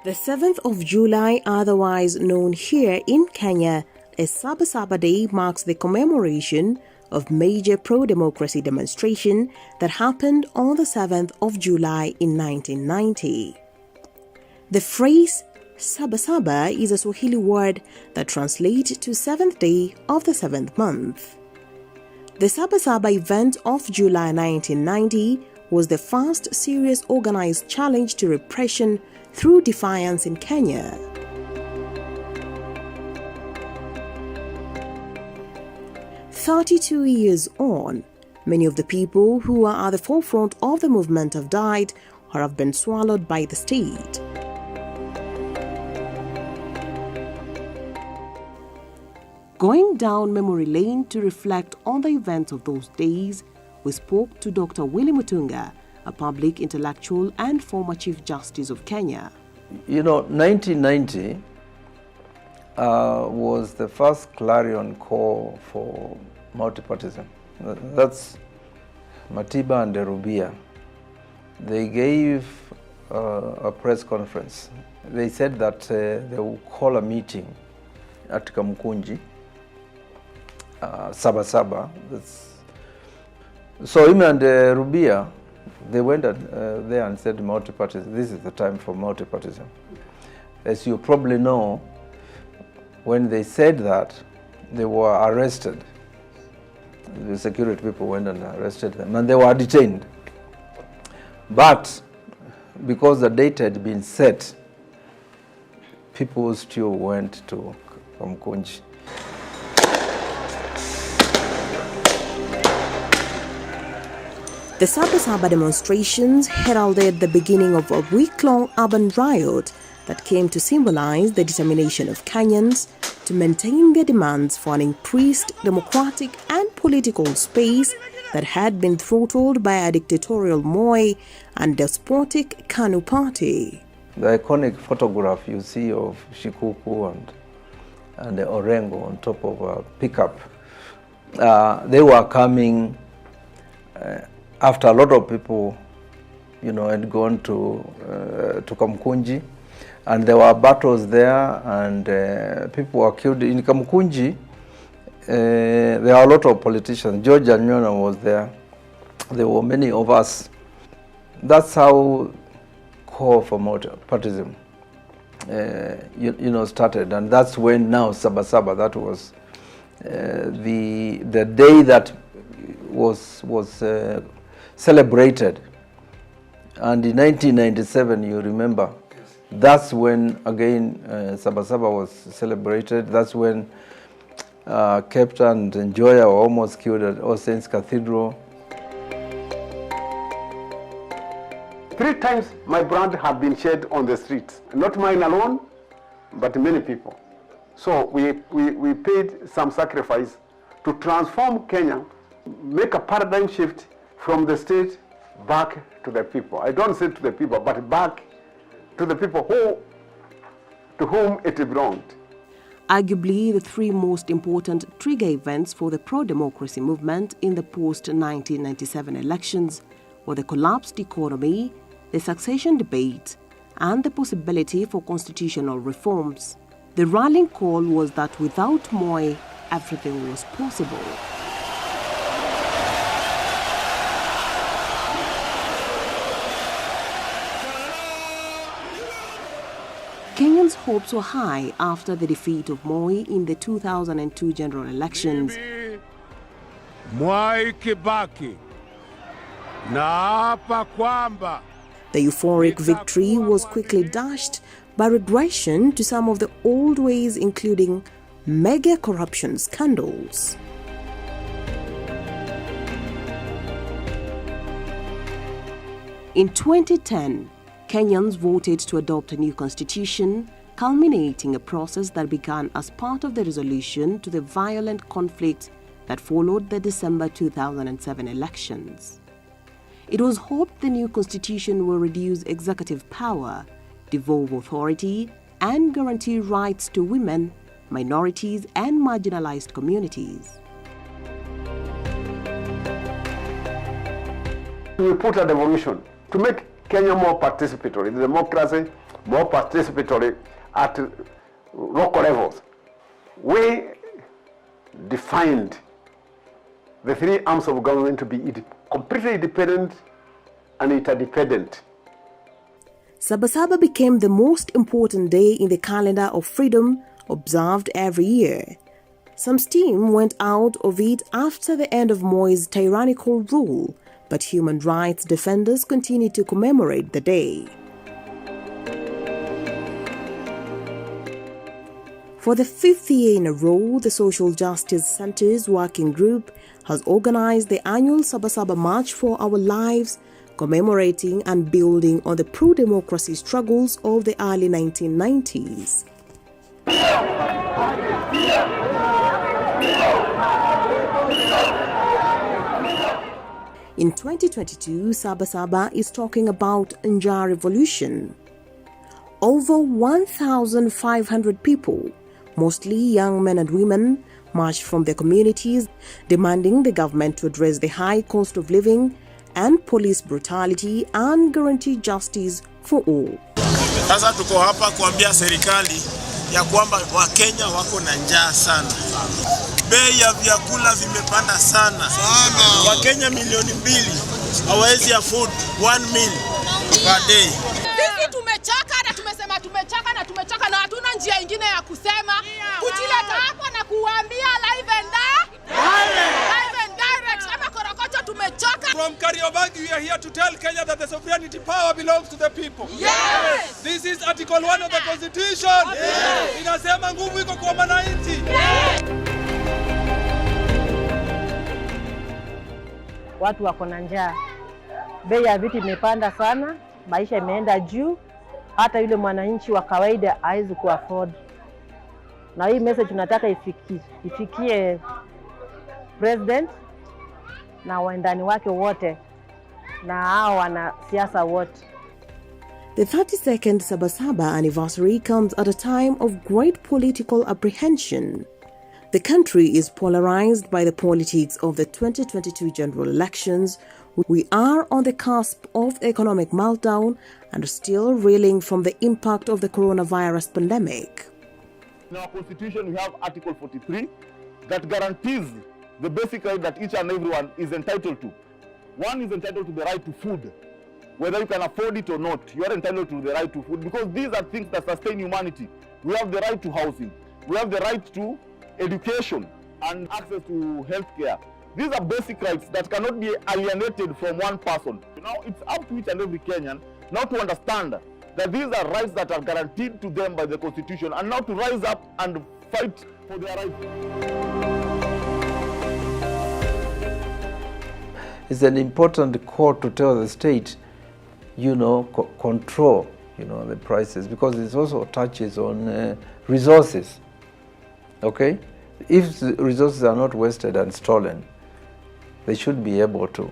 The 7th of July, otherwise known here in Kenya as Saba Saba Day, marks the commemoration of major pro-democracy demonstration that happened on the 7th of July in 1990. The phrase Saba Saba is a Swahili word that translates to 7th day of the 7th month. The Saba Saba event of July 1990 was the first serious organized challenge to repression through defiance in Kenya. "32 years on, many of the people who are at the forefront of the movement have died or have been swallowed by the state. Going down memory lane to reflect on the events of those days, we spoke to Dr. Willy Mutunga, a public intellectual and former Chief Justice of Kenya. 1990 was the first clarion call for multipartism. That's Matiba and Derubia. They gave a press conference. They said that they will call a meeting at Kamkunji, Saba Saba. So him and Rubia, they went there and said multipartism. This is the time for multipartism. As you probably know, when they said that, they were arrested. The security people went and arrested them, and they were detained. But because the date had been set, people still went to Kamkunji. The Saba Saba demonstrations heralded the beginning of a week-long urban riot that came to symbolize the determination of Kenyans to maintain their demands for an increased democratic and political space that had been throttled by a dictatorial Moi and despotic KANU party. The iconic photograph you see of Shikuku and the Orengo on top of a pickup, they were coming after a lot of people, had gone to Kamkunji, and there were battles there, and people were killed. In Kamkunji, there are a lot of politicians. George Anyona was there. There were many of us. That's how call for multipartism, started, and that's when now Saba Saba. That was the day that was celebrated. And in 1997, you remember, that's when again Saba Saba was celebrated. That's when Kepta and Njoya were almost killed at All Saints Cathedral. 3 times my blood have been shed on the streets. Not mine alone, but many people. So we paid some sacrifice to transform Kenya, make a paradigm shift from the state back to the people. I don't say to the people, but back to the people to whom it belonged. Arguably, the 3 most important trigger events for the pro-democracy movement in the post-1997 elections were the collapsed economy, the succession debate, and the possibility for constitutional reforms. The rallying call was that without Moi, everything was possible. Kenyans' hopes were high after the defeat of Moi in the 2002 general elections. Mwai Kibaki naapa kwamba. The euphoric victory was quickly dashed by regression to some of the old ways, including mega corruption scandals. In 2010, Kenyans voted to adopt a new constitution, culminating a process that began as part of the resolution to the violent conflict that followed the December 2007 elections. It was hoped the new constitution will reduce executive power, devolve authority, and guarantee rights to women, minorities, and marginalized communities. We put a devolution to make Kenya more participatory, democracy, more participatory at local levels. We defined the three arms of government to be completely independent and interdependent. Saba Saba became the most important day in the calendar of freedom observed every year. Some steam went out of it after the end of Moi's tyrannical rule, but human rights defenders continued to commemorate the day. For the 5th year in a row, the Social Justice Center's working group has organized the annual Saba Saba March for Our Lives, commemorating and building on the pro-democracy struggles of the early 1990s. In 2022, Saba Saba is talking about Njaa Revolution. Over 1,500 people, mostly young men and women, marched from their communities, demanding the government to address the high cost of living and police brutality and guarantee justice for all. Sasa tuko hapa kuambia serikali ya kwamba Wakenya wako na njaa sana. Bei ya vyakula vimepanda sana. Wakenya milioni 2 hawezi afford 1 meal per day. Sisi tumechoka na hatuna njia ingine ya kusema. Kujileta hapa na kuambia live and direct ama korokocho tumechoka. From Kariobangi we are here to tell Kenya that the sovereignty power belongs to the people. Yes! This is Article 1 of the Constitution. Yes! Inasema nguvu iko kwa wananchi. Yes! Watu wako na njaa. Bei ya vitu imepanda sana, maisha imeenda juu, hata yule mwananchi wa kawaida hawezi kuafford. Na hii message tunataka ifikie president na waendani wake wote na hao wanasiasa wote. The 32nd Saba Saba anniversary comes at a time of great political apprehension. The country is polarized by the politics of the 2022 general elections. We are on the cusp of economic meltdown and are still reeling from the impact of the coronavirus pandemic. In our constitution, we have Article 43 that guarantees the basic right that each and everyone is entitled to. One is entitled to the right to food. Whether you can afford it or not, you are entitled to the right to food because these are things that sustain humanity. We have the right to housing. We have the right to education and access to health care. These are basic rights that cannot be alienated from one person. Now, it's up to each and every Kenyan now to understand that these are rights that are guaranteed to them by the Constitution and now to rise up and fight for their rights. It's an important call to tell the state, control, the prices, because it also touches on resources. Okay? If the resources are not wasted and stolen, they should be able to,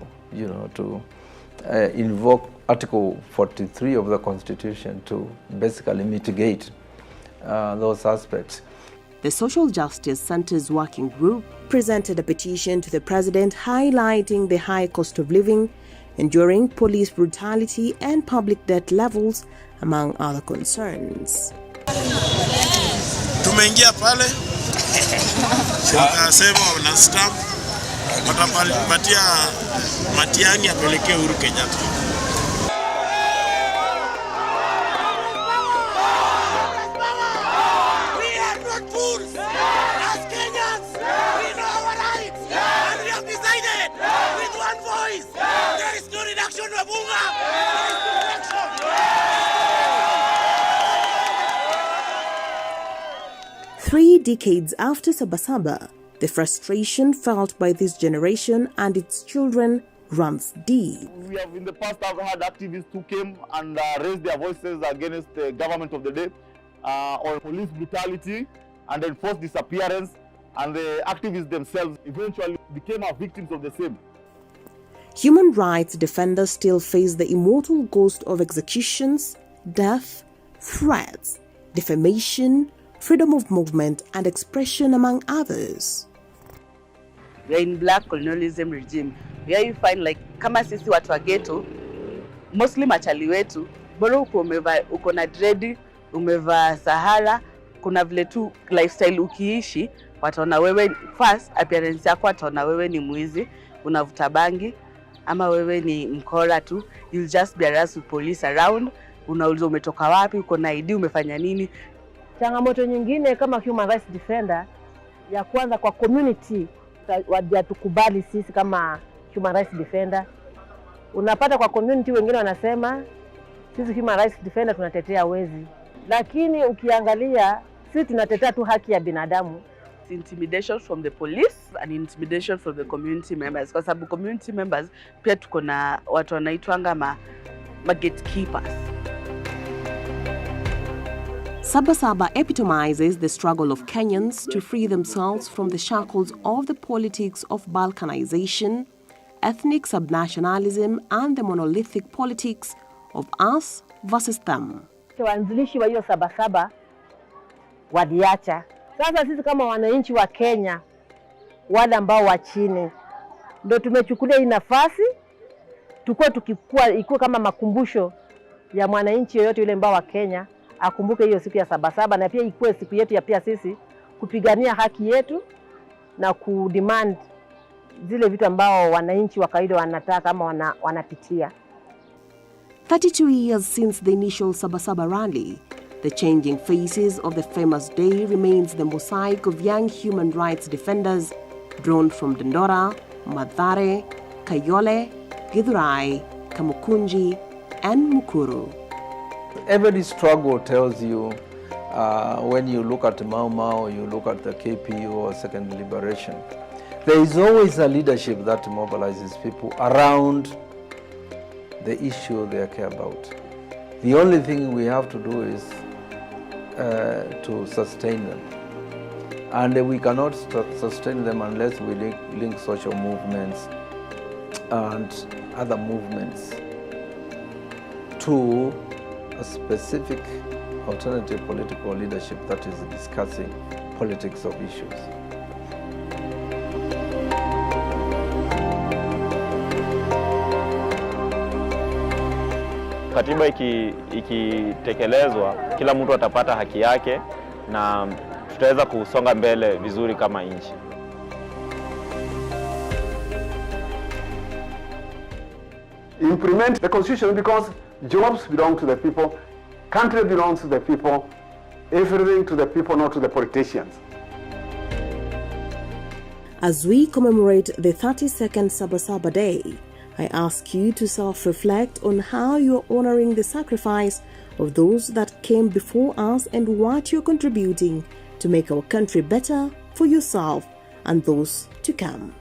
invoke Article 43 of the Constitution to basically mitigate those aspects. The Social Justice Center's working group presented a petition to the president highlighting the high cost of living, enduring police brutality and public debt levels, among other concerns. Tumeingia pale, wakasema wana stamp, watapatia Matiang'i apelekee Uhuru Kenyatta. Three decades after Saba Saba, the frustration felt by this generation and its children runs deep. We have in the past had activists who came and raised their voices against the government of the day on police brutality and enforced disappearance, and the activists themselves eventually became victims of the same. Human rights defenders still face the immortal ghost of executions, death, threats, defamation, freedom of movement and expression, among others. We are in black colonialism regime, where you find kama sisi watu wa ghetto, mostly machali wetu, bora uko na dread, umevaa Sahara, kuna vile tu lifestyle ukiishi, wataona wewe first appearance yako, wataona wewe ni mwizi, unavuta bangi, ama wewe ni mkora tu. You'll just be harassed with police around. Unauliza umetoka wapi, uko na ID, umefanya nini. Changamoto nyingine kama human rights defender, ya kwanza kwa community wajatukubali sisi kama human rights defender. Unapata kwa community wengine wanasema sisi human rights defender tunatetea wezi, lakini ukiangalia sisi tunatetea tu haki ya binadamu. Intimidation from the police and intimidation from the community members, kwa sababu community members pia tuko na watu wanaitwanga ma gatekeepers. Saba Saba epitomizes the struggle of Kenyans to free themselves from the shackles of the politics of balkanization, ethnic subnationalism, and the monolithic politics of us versus them. Waanzilishi wa hiyo Saba Saba waliacha. Sasa sisi kama wananchi wa Kenya, wale ambao wa chini, ndio tumechukulia hii nafasi, ikuwe kama makumbusho ya mwananchi yoyote yule ambao wa Kenya akumbuke hiyo siku ya Saba Saba, na pia ikuwe siku yetu ya pia sisi kupigania haki yetu na kudemand zile vitu ambao wananchi wa kawaida wanataka ama wanapitia. 32 years since the initial Saba Saba rally, the changing faces of the famous day remains the mosaic of young human rights defenders drawn from Dandora, Mathare, Kayole, Githurai, Kamukunji, and Mukuru. Every struggle tells you, when you look at Mau Mau, you look at the KPU or Second Liberation, there is always a leadership that mobilizes people around the issue they care about. The only thing we have to do is to sustain them. And we cannot sustain them unless we link social movements and other movements to a specific alternative political leadership that is discussing politics of issues. Katiba ikitekelezwa, kila mtu atapata haki yake na tutaweza kusonga mbele vizuri kama nchi. Implement the constitution because jobs belong to the people, country belongs to the people, everything to the people, not to the politicians. As we commemorate the 32nd Saba Saba Day, I ask you to self-reflect on how you're honoring the sacrifice of those that came before us and what you're contributing to make our country better for yourself and those to come.